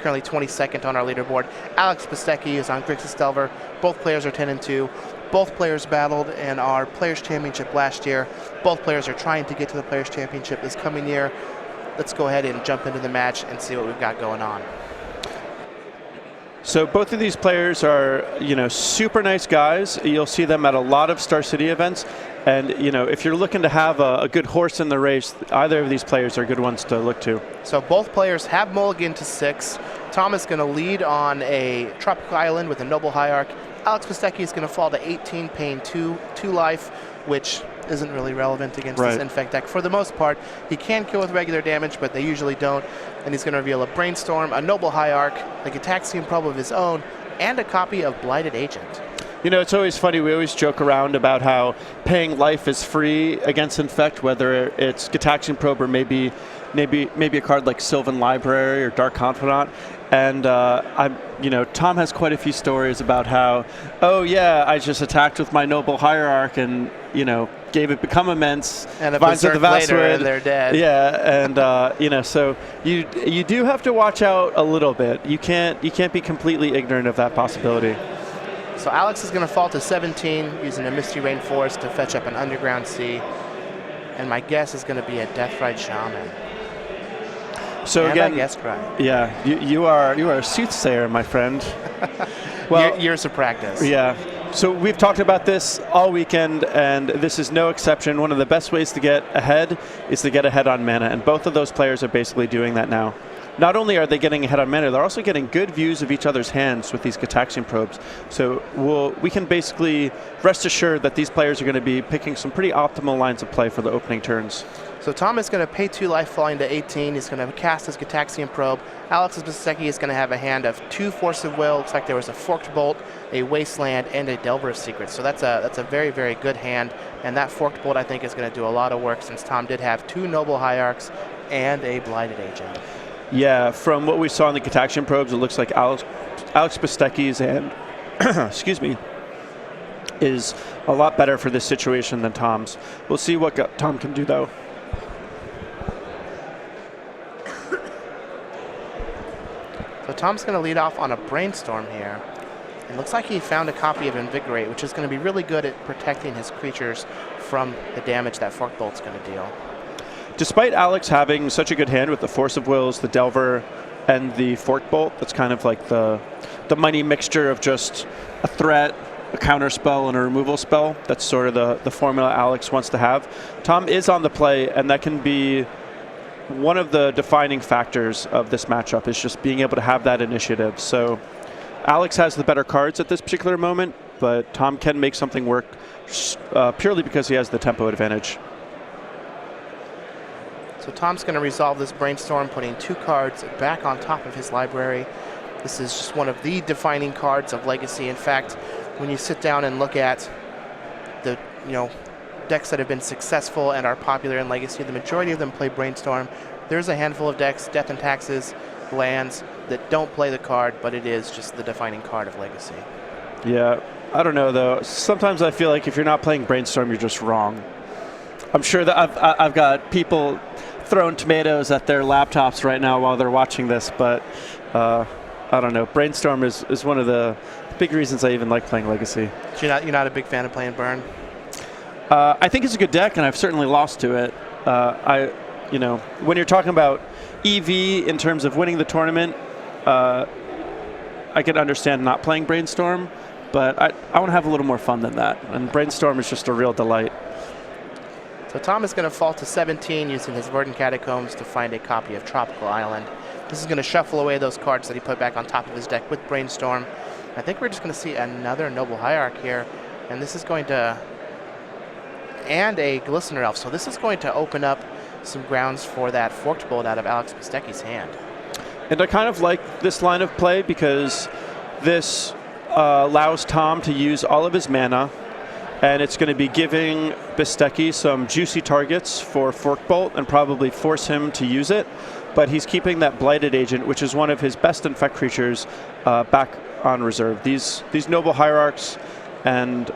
currently 22nd on our leaderboard. Alex Bastecki is on Grixis Delver. Both players are 10-2. Both players battled in our Players' Championship last year. Both players are trying to get to the Players' Championship this coming year. Let's go ahead and jump into the match and see what we've got going on. So both of these players are, super nice guys. You'll see them at a lot of Star City events. And, if you're looking to have a good horse in the race, either of these players are good ones to look to. So both players have mulligan to 6. Tom is going to lead on a Tropical Island with a Noble Hierarch. Alex Bastecki is going to fall to 18, paying 2 life, which isn't really relevant against this Infect deck. For the most part, he can kill with regular damage, but they usually don't. And he's going to reveal a Brainstorm, a Noble Hierarch, a Gitaxian Probe of his own, and a copy of Blighted Agent. It's always funny. We always joke around about how paying life is free against Infect, whether it's Gitaxian Probe or maybe a card like Sylvan Library or Dark Confidant. And Tom has quite a few stories about how, I just attacked with my Noble Hierarch and gave it Become Immense, and a Berserk later, and they're dead. Yeah, and so you do have to watch out a little bit. You can't be completely ignorant of that possibility. So Alex is going to fall to 17 using a Misty Rainforest to fetch up an Underground Sea, and my guess is going to be a Deathrite Shaman. So and again, I guessed right. Yeah, you are a soothsayer, my friend. Well, years of practice. Yeah. So we've talked about this all weekend, and this is no exception. One of the best ways to get ahead is to get ahead on mana, and both of those players are basically doing that now. Not only are they getting ahead on mana, they're also getting good views of each other's hands with these Gitaxian Probes. So we can basically rest assured that these players are going to be picking some pretty optimal lines of play for the opening turns. So Tom is going to pay 2 life, falling to 18. He's going to cast his Gitaxian Probe. Alex Bastecki is going to have a hand of 2 Force of Will. Looks like there was a Forked Bolt, a Wasteland, and a Delver of Secrets. So that's a very, very good hand. And that Forked Bolt, I think, is going to do a lot of work since Tom did have 2 Noble Hierarchs and a Blighted Agent. Yeah, from what we saw in the Gitaxian Probes, it looks like Alex Bastecki's hand, excuse me, is a lot better for this situation than Tom's. We'll see what Tom can do, though. So Tom's going to lead off on a Brainstorm here. It looks like he found a copy of Invigorate, which is going to be really good at protecting his creatures from the damage that Forked Bolt's going to deal. Despite Alex having such a good hand with the Force of Wills, the Delver, and the Forked Bolt, that's kind of like the mighty mixture of just a threat, a counter spell, and a removal spell. That's sort of the formula Alex wants to have. Tom is on the play, and that can be one of the defining factors of this matchup, is just being able to have that initiative. So Alex has the better cards at this particular moment, but Tom can make something work purely because he has the tempo advantage. So Tom's going to resolve this Brainstorm, putting 2 cards back on top of his library. This is just one of the defining cards of Legacy. In fact, when you sit down and look at the decks that have been successful and are popular in Legacy, the majority of them play Brainstorm. There's a handful of decks, Death and Taxes, lands, that don't play the card, but it is just the defining card of Legacy. Yeah, I don't know, though. Sometimes I feel like if you're not playing Brainstorm, you're just wrong. I'm sure that I've got people throwing tomatoes at their laptops right now while they're watching this, but I don't know. Brainstorm is one of the big reasons I even like playing Legacy. So you're not a big fan of playing Burn? I think it's a good deck, and I've certainly lost to it. When you're talking about EV in terms of winning the tournament, I can understand not playing Brainstorm, but I want to have a little more fun than that, and Brainstorm is just a real delight. So Tom is going to fall to 17 using his Verdant Catacombs to find a copy of Tropical Island. This is going to shuffle away those cards that he put back on top of his deck with Brainstorm. I think we're just going to see another Noble Hierarch here, and this is going to... and a Glistener Elf. So this is going to open up some grounds for that Forked Bolt out of Alex Bastecki's hand. And I kind of like this line of play because this allows Tom to use all of his mana, and it's going to be giving Bastecki some juicy targets for Forked Bolt and probably force him to use it. But he's keeping that Blighted Agent, which is one of his best Infect creatures, back on reserve. These Noble Hierarchs and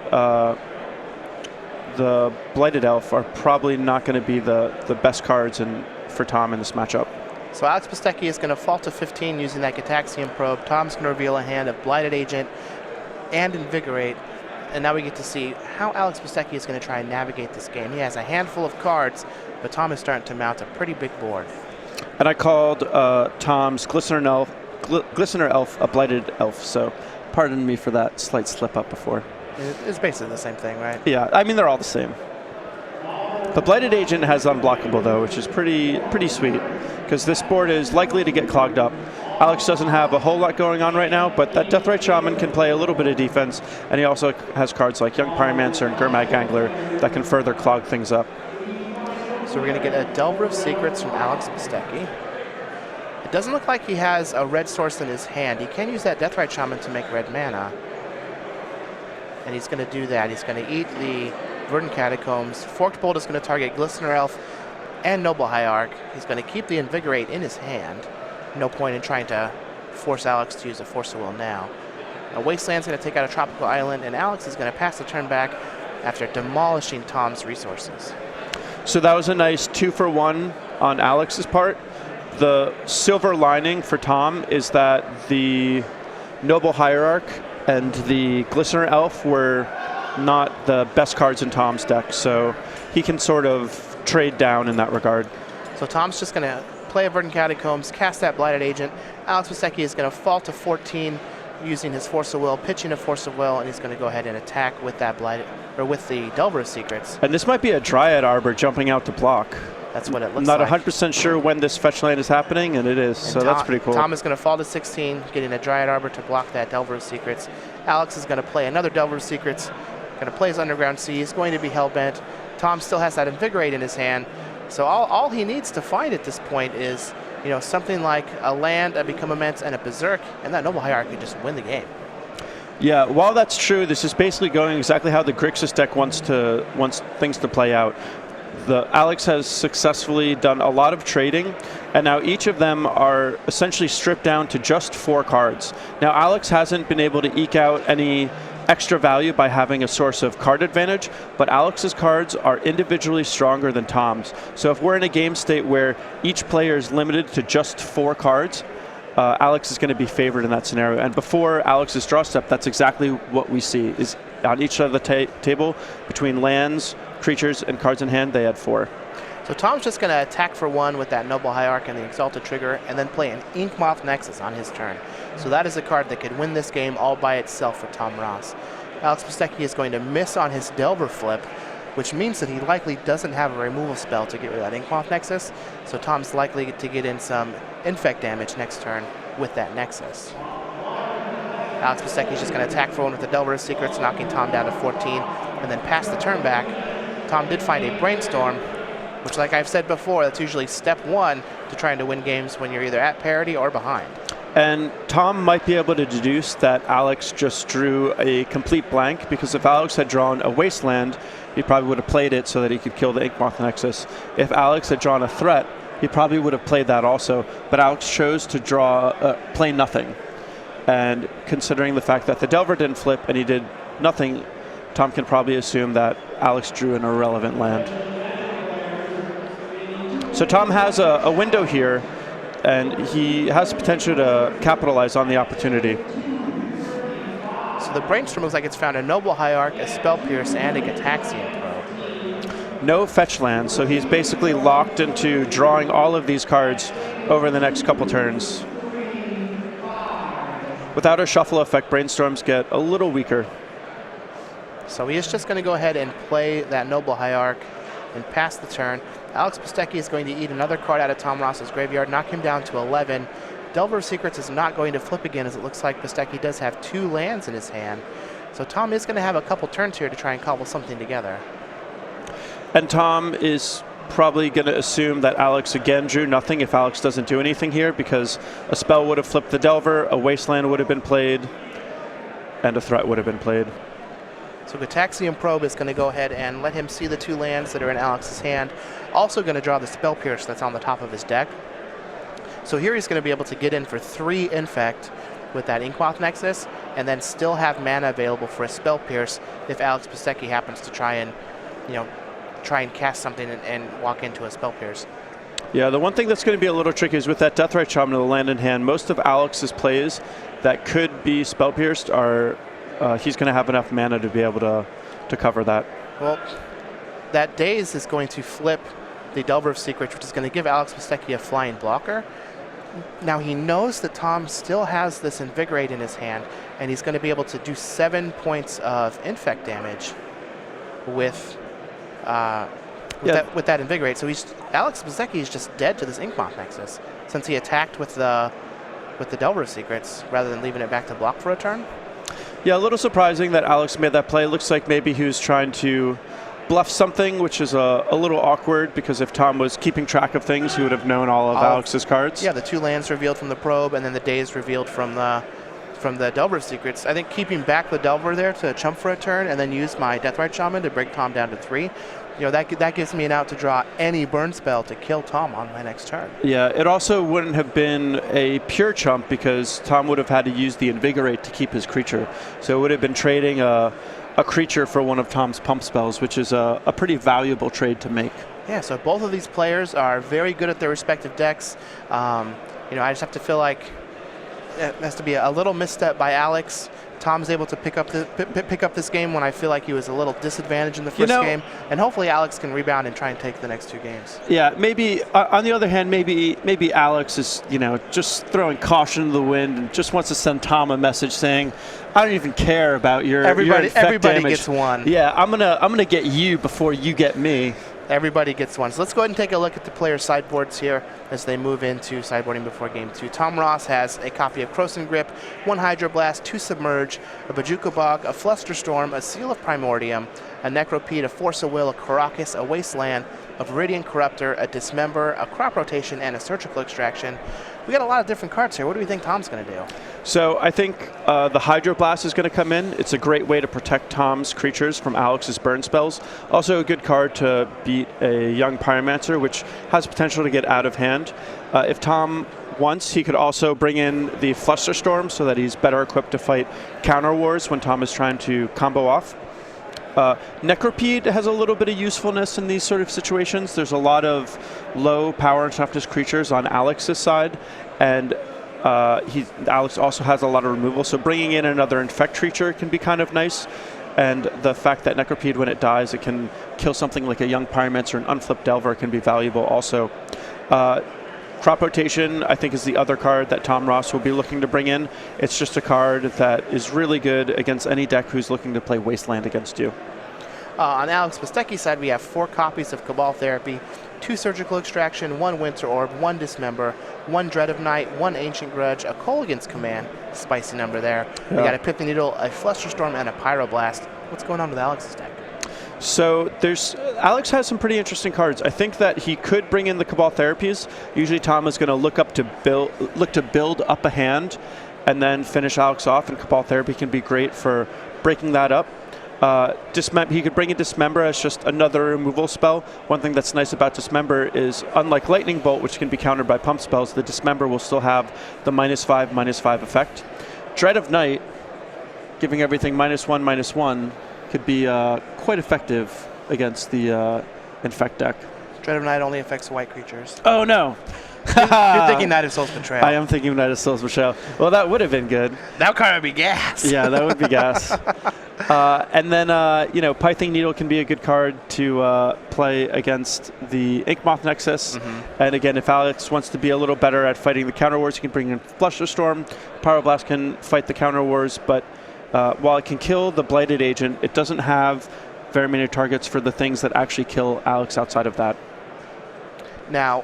the Blighted Elf are probably not going to be the best cards for Tom in this matchup. So Alex Bastecki is going to fall to 15 using that Gataxian Probe. Tom's going to reveal a hand of Blighted Agent and Invigorate. And now we get to see how Alex Bastecki is going to try and navigate this game. He has a handful of cards, but Tom is starting to mount a pretty big board. And I called Tom's Glistener Elf a Blighted Elf, so pardon me for that slight slip up before. It's basically the same thing, right? Yeah, I mean, they're all the same. The Blighted Agent has unblockable, though, which is pretty sweet, because this board is likely to get clogged up. Alex doesn't have a whole lot going on right now, but that Deathrite Shaman can play a little bit of defense, and he also has cards like Young Pyromancer and Gurmag Gangler that can further clog things up. So we're going to get a Delver of Secrets from Alex Bastecki. It doesn't look like he has a red source in his hand. He can use that Deathrite Shaman to make red mana. And he's going to do that. He's going to eat the Verdant Catacombs. Forked Bolt is going to target Glistener Elf and Noble Hierarch. He's going to keep the Invigorate in his hand. No point in trying to force Alex to use a Force of Will now. A Wasteland's going to take out a Tropical Island, and Alex is going to pass the turn back after demolishing Tom's resources. So that was a nice 2-for-1 on Alex's part. The silver lining for Tom is that the Noble Hierarch and the Glistener Elf were not the best cards in Tom's deck, so he can sort of trade down in that regard. So Tom's just going to play a Verdant Catacombs, cast that Blighted Agent. Alex Bastecki is going to fall to 14 using his Force of Will, pitching a Force of Will, and he's going to go ahead and attack with that with the Delver of Secrets. And this might be a Dryad Arbor jumping out to block. That's what it looks like. like. Not 100% sure when this fetch land is happening, and it is, so that's pretty cool. Tom is going to fall to 16, getting a Dryad Arbor to block that Delver of Secrets. Alex is going to play another Delver of Secrets, going to play his Underground Sea. He's going to be Hellbent. Tom still has that Invigorate in his hand, so all he needs to find at this point is, you know, something like a land, a Become Immense, and a Berserk, and that Noble Hierarch could just win the game. Yeah, while that's true, this is basically going exactly how the Grixis deck wants things to play out. Alex has successfully done a lot of trading, and now each of them are essentially stripped down to just 4 cards. Now, Alex hasn't been able to eke out any extra value by having a source of card advantage, but Alex's cards are individually stronger than Tom's. So if we're in a game state where each player is limited to just 4 cards, Alex is going to be favored in that scenario. And before Alex's draw step, that's exactly what we see, is on each side of the table, between lands, creatures, and cards in hand, they had 4. So Tom's just going to attack for 1 with that Noble Hierarch and the Exalted Trigger, and then play an Inkmoth Nexus on his turn. So that is a card that could win this game all by itself for Tom Ross. Alex Bastecki is going to miss on his Delver flip, which means that he likely doesn't have a removal spell to get rid of that Inkmoth Nexus, so Tom's likely to get in some infect damage next turn with that Nexus. Alex Bastecki is just going to attack for 1 with the Delver of Secrets, knocking Tom down to 14, and then pass the turn back. Tom did find a Brainstorm, which, like I've said before, that's usually step 1 to trying to win games when you're either at parity or behind. And Tom might be able to deduce that Alex just drew a complete blank, because if Alex had drawn a Wasteland, he probably would have played it so that he could kill the Inkmoth Nexus. If Alex had drawn a threat, he probably would have played that also, but Alex chose to play nothing. And considering the fact that the Delver didn't flip and he did nothing, Tom can probably assume that Alex drew an irrelevant land. So Tom has a window here, and he has potential to capitalize on the opportunity. So the Brainstorm looks like it's found a Noble Hierarch, a Spell Pierce, and a Gataxian Probe. No fetch land, so he's basically locked into drawing all of these cards over the next couple turns. Without a shuffle effect, Brainstorms get a little weaker. So he is just going to go ahead and play that Noble Hierarch and pass the turn. Alex Bastecki is going to eat another card out of Tom Ross's graveyard, knock him down to 11. Delver of Secrets is not going to flip again, as it looks like Bastecki does have 2 lands in his hand. So Tom is going to have a couple turns here to try and cobble something together. And Tom is probably going to assume that Alex again drew nothing if Alex doesn't do anything here, because a spell would have flipped the Delver, a Wasteland would have been played, and a threat would have been played. So Gataxian Probe is going to go ahead and let him see the 2 lands that are in Alex's hand. Also going to draw the Spell Pierce that's on the top of his deck. So here he's going to be able to get in for 3 Infect with that Inkmoth Nexus, and then still have mana available for a Spell Pierce if Alex Bastecki happens to try and cast something and walk into a Spell Pierce. Yeah, the one thing that's going to be a little tricky is with that Deathrite Shaman of the land in hand, most of Alex's plays that could be spell pierced are, he's going to have enough mana to be able to cover that. Well, that Daze is going to flip the Delver of Secrets, which is going to give Alex Bastecki a flying blocker. Now he knows that Tom still has this Invigorate in his hand, and he's going to be able to do 7 points of infect damage with that Invigorate. So Alex Bastecki is just dead to this Inkmoth Nexus since he attacked with the Delver of Secrets rather than leaving it back to block for a turn. Yeah, a little surprising that Alex made that play. Looks like maybe he was trying to bluff something, which is a little awkward because if Tom was keeping track of things, he would have known all of Alex's cards. Yeah, the 2 lands revealed from the Probe and then the Daze revealed from the Delver of Secrets. I think keeping back the Delver there to chump for a turn and then use my Deathrite Shaman to break Tom down to 3, that gives me an out to draw any burn spell to kill Tom on my next turn. Yeah, it also wouldn't have been a pure chump because Tom would have had to use the Invigorate to keep his creature. So it would have been trading a creature for one of Tom's pump spells, which is a pretty valuable trade to make. Yeah, so both of these players are very good at their respective decks. I just have to feel like it has to be a little misstep by Alex. Tom's able to pick up this game when I feel like he was a little disadvantaged in the first game, and hopefully Alex can rebound and try and take the next 2 games. Yeah, maybe on the other hand, maybe Alex is just throwing caution to the wind and just wants to send Tom a message saying, I don't even care about your infect everybody damage. Gets one. Yeah, I'm gonna get you before you get me. Everybody gets one. So let's go ahead and take a look at the player sideboards here as they move into sideboarding before game 2. Tom Ross has a copy of Krosan Grip, 1 Hydroblast, 2 Submerge, a Bajuka Bog, a Flusterstorm, a Seal of Primordium, a Necropede, a Force of Will, a Karakas, a Wasteland, a Viridian Corruptor, a Dismember, a Crop Rotation, and a Surgical Extraction. We got a lot of different cards here. What do we think Tom's going to do? So I think the Hydroblast is going to come in. It's a great way to protect Tom's creatures from Alex's burn spells. Also a good card to beat a young Pyromancer, which has potential to get out of hand. If Tom wants, he could also bring in the Flusterstorm so that he's better equipped to fight counter wars when Tom is trying to combo off. Necropede has a little bit of usefulness in these sort of situations. There's a lot of low power and toughness creatures on Alex's side, and Alex also has a lot of removal, so bringing in another infect creature can be kind of nice. And the fact that Necropede, when it dies, it can kill something like a young Pyromancer and unflipped Delver can be valuable also. Crop Rotation, I think, is the other card that Tom Ross will be looking to bring in. It's just a card that is really good against any deck who's looking to play Wasteland against you. On Alex Bastecki's side, we have 4 copies of Cabal Therapy, 2 Surgical Extraction, 1 Winter Orb, 1 Dismember, 1 Dread of Night, 1 Ancient Grudge, a Kolaghan's Command, spicy number there. Yeah. We got a Epiphany Needle, a Flusterstorm, and a Pyroblast. What's going on with Alex's deck? So Alex has some pretty interesting cards. I think that he could bring in the Cabal Therapies. Usually Tom is going to look to build up a hand and then finish Alex off, and Cabal Therapy can be great for breaking that up. He could bring in Dismember as just another removal spell. One thing that's nice about Dismember is, unlike Lightning Bolt, which can be countered by pump spells, the Dismember will still have the -5/-5 effect. Dread of Night, giving everything -1/-1, could be quite effective against the Infect deck. Dread of Night only affects white creatures. Oh no! You're thinking Knight of Souls Betrayal. I am thinking Knight of Souls Betrayal. Well, that would have been good. That card would be gas. Yeah, that would be gas. And then, Pithing Needle can be a good card to play against the Inkmoth Nexus. Mm-hmm. And again, if Alex wants to be a little better at fighting the counter wars, he can bring in Flusterstorm. Pyroblast can fight the counter wars, but while it can kill the Blighted Agent, it doesn't have very many targets for the things that actually kill Alex outside of that. Now,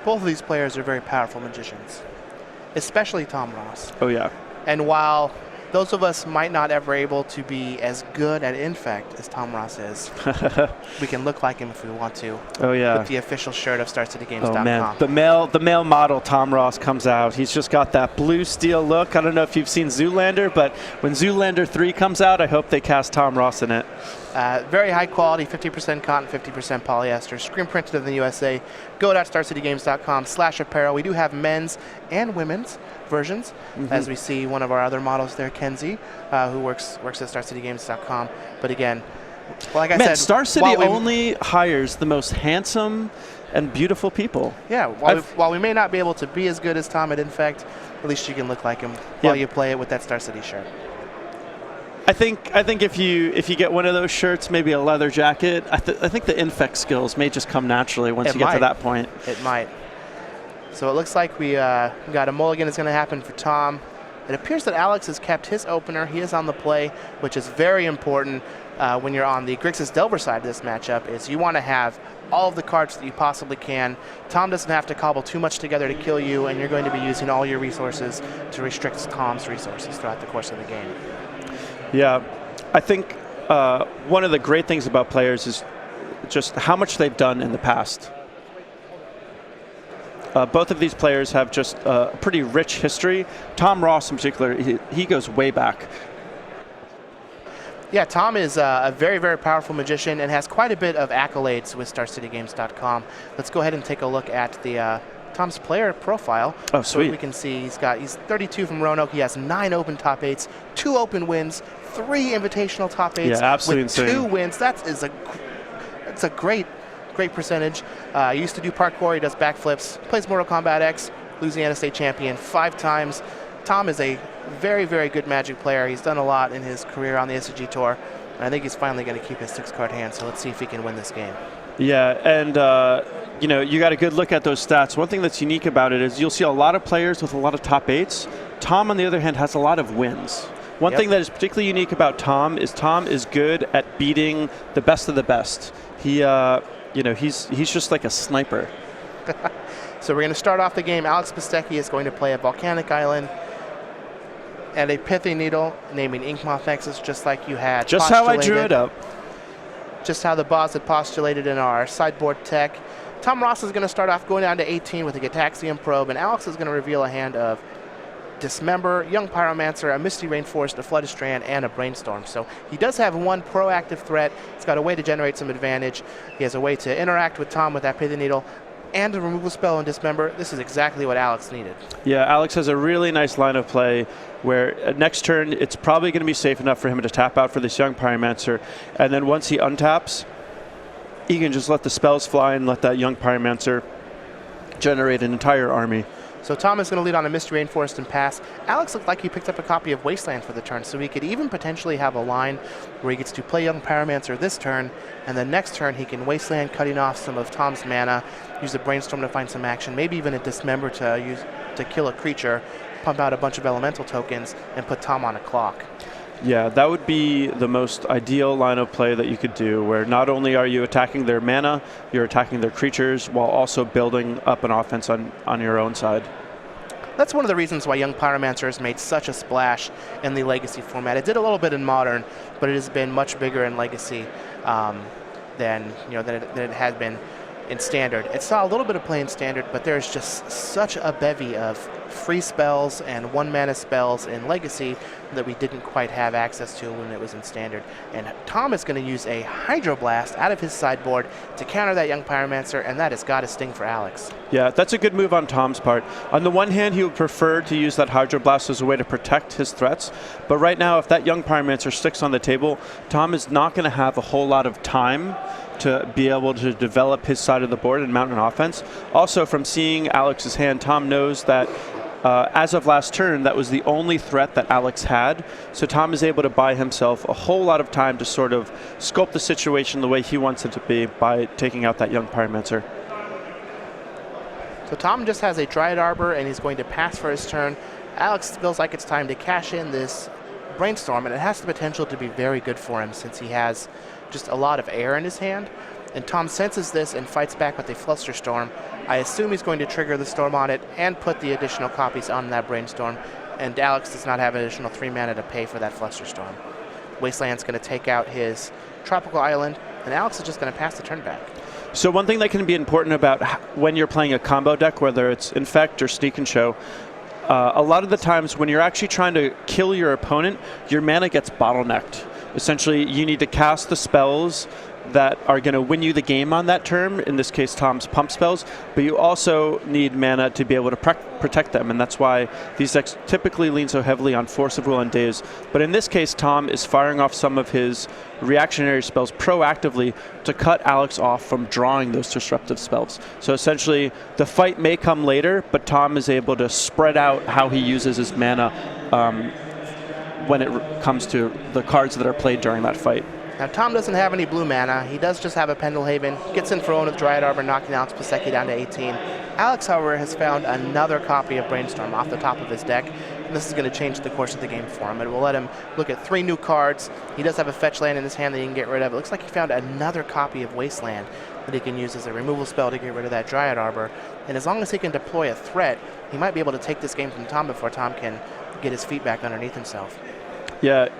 both of these players are very powerful magicians, especially Tom Ross. Oh, yeah. And while those of us might not ever able to be as good at Infect as Tom Ross is, we can look like him if we want to. Oh, yeah. With the official shirt of StarCityGames.com. Oh, man. The male model Tom Ross comes out. He's just got that blue steel look. I don't know if you've seen Zoolander, but when Zoolander 3 comes out, I hope they cast Tom Ross in it. Very high quality, 50% cotton, 50% polyester, screen printed in the USA. Go.StarCityGames.com/apparel. We do have men's and women's versions, as we see one of our other models there, Kenzie, who works at StarCityGames.com. But again, Well, like I Man, said, Star City only hires the most handsome and beautiful people. Yeah, while we may not be able to be as good as Tom at Infect, at least you can look like him while you play it with that Star City shirt. I think if you get one of those shirts, maybe a leather jacket, I think the Infect skills may just come naturally once you get to that point. It might. So it looks like we got a mulligan that's going to happen for Tom. It appears that Alex has kept his opener. He is on the play, which is very important when you're on the Grixis Delver side of this matchup, is you want to have all of the cards that you possibly can. Tom doesn't have to cobble too much together to kill you, and you're going to be using all your resources to restrict Tom's resources throughout the course of the game. Yeah, I think one of the great things about players is just how much they've done in the past. Both of these players have just a pretty rich history. Tom Ross in particular, he goes way back. Yeah, Tom is a very, very powerful magician and has quite a bit of accolades with StarCityGames.com. Let's go ahead and take a look at the Tom's player profile. Oh, sweet. So we can see he's 32 from Roanoke. He has 9 open top 8s, 2 open wins, 3 invitational top 8s. Yeah, absolutely with insane. 2 wins. That's a great prescentage. He used to do parkour. He does backflips. Plays Mortal Kombat X. Louisiana State champion 5 times. Tom is a very, very good Magic player. He's done a lot in his career on the SCG Tour. And I think he's finally going to keep his 6-card hand. So let's see if he can win this game. Yeah, and you got a good look at those stats. One thing that's unique about it is you'll see a lot of players with a lot of top 8s. Tom, on the other hand, has a lot of wins. One thing that is particularly unique about Tom is good at beating the best of the best. He's just like a sniper. So we're going to start off the game. Alex Bastecki is going to play a Volcanic Island and a Pithy Needle, naming Inkmoth Nexus, just like you had Just how I drew it up. Just how the boss had postulated in our sideboard tech. Tom Ross is going to start off going down to 18 with a Gataxian Probe, and Alex is going to reveal a hand of Dismember, Young Pyromancer, a Misty Rainforest, a Flooded Strand, and a Brainstorm. So he does have one proactive threat. He's got a way to generate some advantage. He has a way to interact with Tom with that Pithy Needle and a removal spell and Dismember. This is exactly what Alex needed. Yeah, Alex has a really nice line of play where next turn it's probably going to be safe enough for him to tap out for this Young Pyromancer, and then once he untaps, he can just let the spells fly and let that Young Pyromancer generate an entire army. So Tom is going to lead on a Misty Rainforest and pass. Alex looked like he picked up a copy of Wasteland for the turn, so he could even potentially have a line where he gets to play Young Pyromancer this turn, and then next turn he can Wasteland, cutting off some of Tom's mana, use a Brainstorm to find some action, maybe even a Dismember to kill a creature, pump out a bunch of elemental tokens, and put Tom on a clock. Yeah, that would be the most ideal line of play that you could do, where not only are you attacking their mana, you're attacking their creatures while also building up an offense on your own side. That's one of the reasons why Young Pyromancer has made such a splash in the Legacy format. It did a little bit in Modern, but it has been much bigger in Legacy than it had been in Standard. It saw a little bit of play in Standard, but there's just such a bevy of free spells and 1-mana spells in Legacy that we didn't quite have access to when it was in Standard. And Tom is going to use a Hydroblast out of his sideboard to counter that Young Pyromancer, and that has got a sting for Alex. Yeah, that's a good move on Tom's part. On the one hand, he would prefer to use that Hydroblast as a way to protect his threats, but right now, if that Young Pyromancer sticks on the table, Tom is not going to have a whole lot of time to be able to develop his side of the board and mount an offense. Also, from seeing Alex's hand, Tom knows that as of last turn, that was the only threat that Alex had. So Tom is able to buy himself a whole lot of time to sort of sculpt the situation the way he wants it to be by taking out that Young Pyromancer. So Tom just has a Dryad Arbor, and he's going to pass for his turn. Alex feels like it's time to cash in this Brainstorm, and it has the potential to be very good for him since he has just a lot of air in his hand. And Tom senses this and fights back with a Flusterstorm. I assume he's going to trigger the Storm on it and put the additional copies on that Brainstorm. And Alex does not have an additional 3 mana to pay for that Flusterstorm. Wasteland's going to take out his Tropical Island, and Alex is just going to pass the turn back. So one thing that can be important about when you're playing a combo deck, whether it's Infect or Sneak and Show, a lot of the times when you're actually trying to kill your opponent, your mana gets bottlenecked. Essentially, you need to cast the spells that are going to win you the game on that turn, in this case Tom's pump spells, but you also need mana to be able to protect them, and that's why these decks typically lean so heavily on Force of Will and Daze. But in this case, Tom is firing off some of his reactionary spells proactively to cut Alex off from drawing those disruptive spells. So essentially, the fight may come later, but Tom is able to spread out how he uses his mana when it comes to the cards that are played during that fight. Now, Tom doesn't have any blue mana. He does just have a Pendelhaven. Gets in for one with Dryad Arbor, knocking out Bastecki down to 18. Alex, however, has found another copy of Brainstorm off the top of his deck, and this is going to change the course of the game for him. It will let him look at 3 new cards. He does have a fetch land in his hand that he can get rid of. It looks like he found another copy of Wasteland that he can use as a removal spell to get rid of that Dryad Arbor. And as long as he can deploy a threat, he might be able to take this game from Tom before Tom can get his feet back underneath himself. Yeah.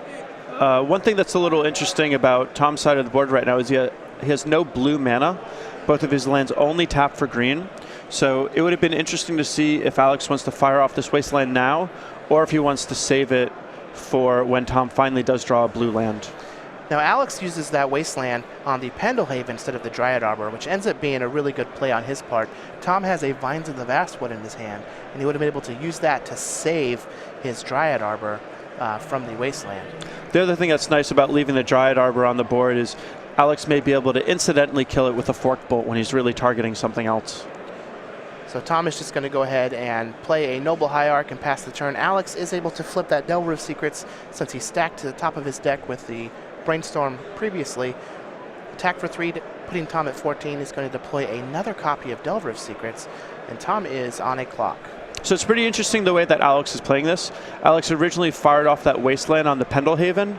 One thing that's a little interesting about Tom's side of the board right now is he has no blue mana. Both of his lands only tap for green. So it would have been interesting to see if Alex wants to fire off this Wasteland now, or if he wants to save it for when Tom finally does draw a blue land. Now, Alex uses that Wasteland on the Pendelhaven instead of the Dryad Arbor, which ends up being a really good play on his part. Tom has a Vines of the Vastwood in his hand, and he would have been able to use that to save his Dryad Arbor from the Wasteland. The other thing that's nice about leaving the Dryad Arbor on the board is Alex may be able to incidentally kill it with a Forked Bolt when he's really targeting something else. So Tom is just going to go ahead and play a Noble Hierarch and pass the turn. Alex is able to flip that Delver of Secrets since he stacked to the top of his deck with the Brainstorm previously. Attack for 3, putting Tom at 14. He's going to deploy another copy of Delver of Secrets, and Tom is on a clock. So it's pretty interesting the way that Alex is playing this. Alex originally fired off that Wasteland on the Pendelhaven,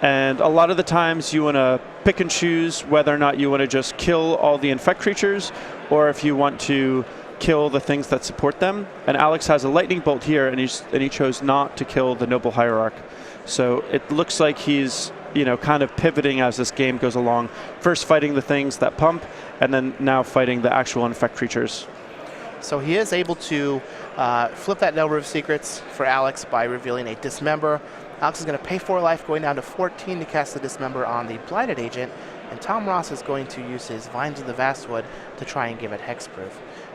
and a lot of the times you want to pick and choose whether or not you want to just kill all the infect creatures, or if you want to kill the things that support them. And Alex has a Lightning Bolt here, and he chose not to kill the Noble Hierarch. So it looks like he's kind of pivoting as this game goes along. First fighting the things that pump, and then now fighting the actual infect creatures. So he is able to flip that Delver of Secrets for Alex by revealing a Dismember. Alex is going to pay 4 life, going down to 14 to cast the Dismember on the Blighted Agent, and Tom Ross is going to use his Vines of the Vastwood to try and give it hexproof.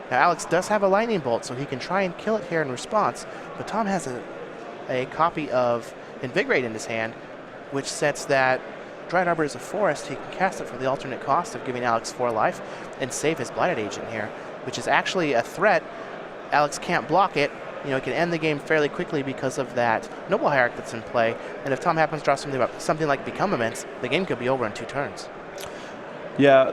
Now, Alex does have a Lightning Bolt, so he can try and kill it here in response, but Tom has a copy of Invigorate in his hand, which sets that Dryad Arbor is a forest. He can cast it for the alternate cost of giving Alex 4 life and save his Blighted Agent here, which is actually a threat. Alex can't block it. It can end the game fairly quickly because of that Noble Hierarch that's in play. And if Tom happens to draw something like Become Immense, the game could be over in 2 turns. Yeah,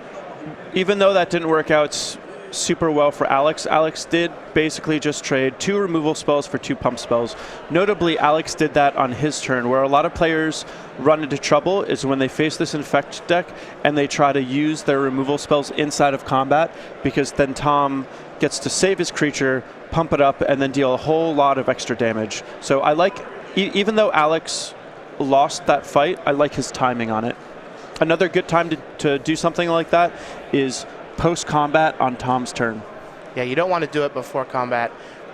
even though that didn't work out super well for Alex, Alex did basically just trade 2 removal spells for 2 pump spells. Notably, Alex did that on his turn, where a lot of players run into trouble is when they face this infect deck and they try to use their removal spells inside of combat, because then Tom gets to save his creature, pump it up, and then deal a whole lot of extra damage. So I like, even though Alex lost that fight, I like his timing on it. Another good time to do something like that is post-combat on Tom's turn. Yeah, you don't want to do it before combat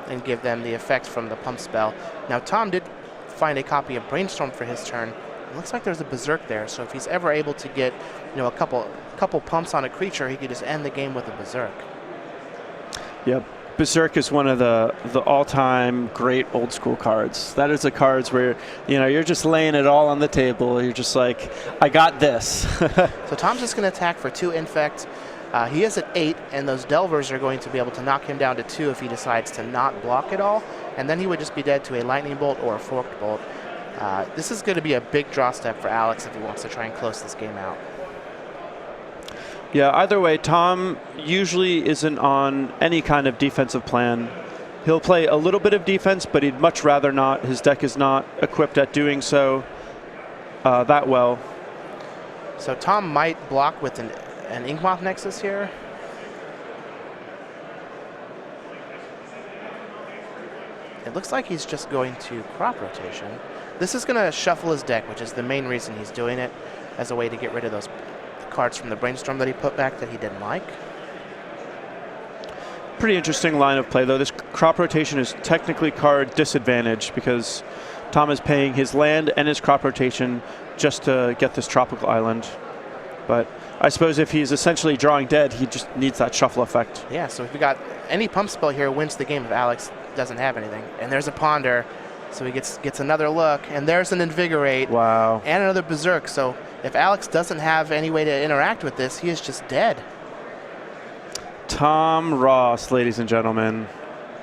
and give them the effect from the pump spell. Now, Tom did find a copy of Brainstorm for his turn. It looks like there's a Berserk there, so if he's ever able to get a couple pumps on a creature, he could just end the game with a Berserk. Yeah, Berserk is one of the all-time great old-school cards. That is the cards where you're just laying it all on the table. You're just like, I got this. So Tom's just going to attack for 2 infect. He is at 8, and those Delvers are going to be able to knock him down to 2 if he decides to not block at all, and then he would just be dead to a Lightning Bolt or a Forked Bolt. This is going to be a big draw step for Alex if he wants to try and close this game out. Yeah, either way, Tom usually isn't on any kind of defensive plan. He'll play a little bit of defense, but he'd much rather not. His deck is not equipped at doing so that well. So Tom might block with an Inkmoth Nexus here. It looks like he's just going to Crop Rotation. This is going to shuffle his deck, which is the main reason he's doing it, as a way to get rid of those cards from the Brainstorm that he put back that he didn't like. Pretty interesting line of play, though. This Crop Rotation is technically card disadvantage because Tom is paying his land and his crop rotation just to get this tropical island. But I suppose if he's essentially drawing dead, he just needs that shuffle effect. Yeah, so if we got any pump spell here wins the game if Alex doesn't have anything. And there's a Ponder, so he gets another look. And there's an Invigorate. Wow. And another Berserk. So if Alex doesn't have any way to interact with this, he is just dead. Tom Ross, ladies and gentlemen.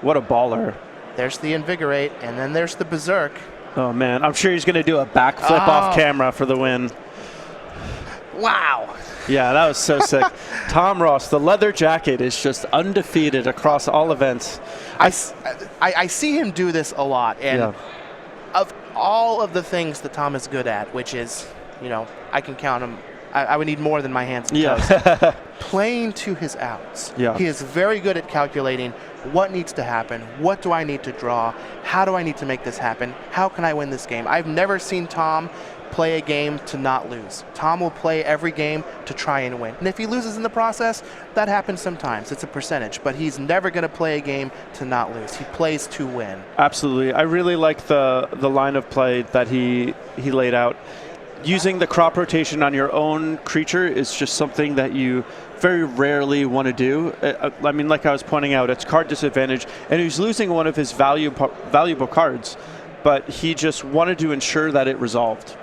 What a baller. There's the Invigorate, and then there's the Berserk. Oh, man. I'm sure he's going to do a backflip off camera for the win. Wow. Yeah, that was so sick. Tom Ross, the leather jacket is just undefeated across all events. I see him do this a lot, and of all of the things that Tom is good at, which is, you know, I can count him. I would need more than my hands and toes. Playing to his outs. Yeah. He is very good at calculating what needs to happen, what do I need to draw, how do I need to make this happen, how can I win this game. I've never seen Tom play a game to not lose. Tom will play every game to try and win. And if he loses in the process, that happens sometimes. It's a percentage. But he's never going to play a game to not lose. He plays to win. Absolutely. I really like the line of play that he laid out. Using the crop rotation on your own creature is just something that you very rarely want to do. I mean, like I was pointing out, it's card disadvantage, and he's losing one of his valuable cards, but he just wanted to ensure that it resolved.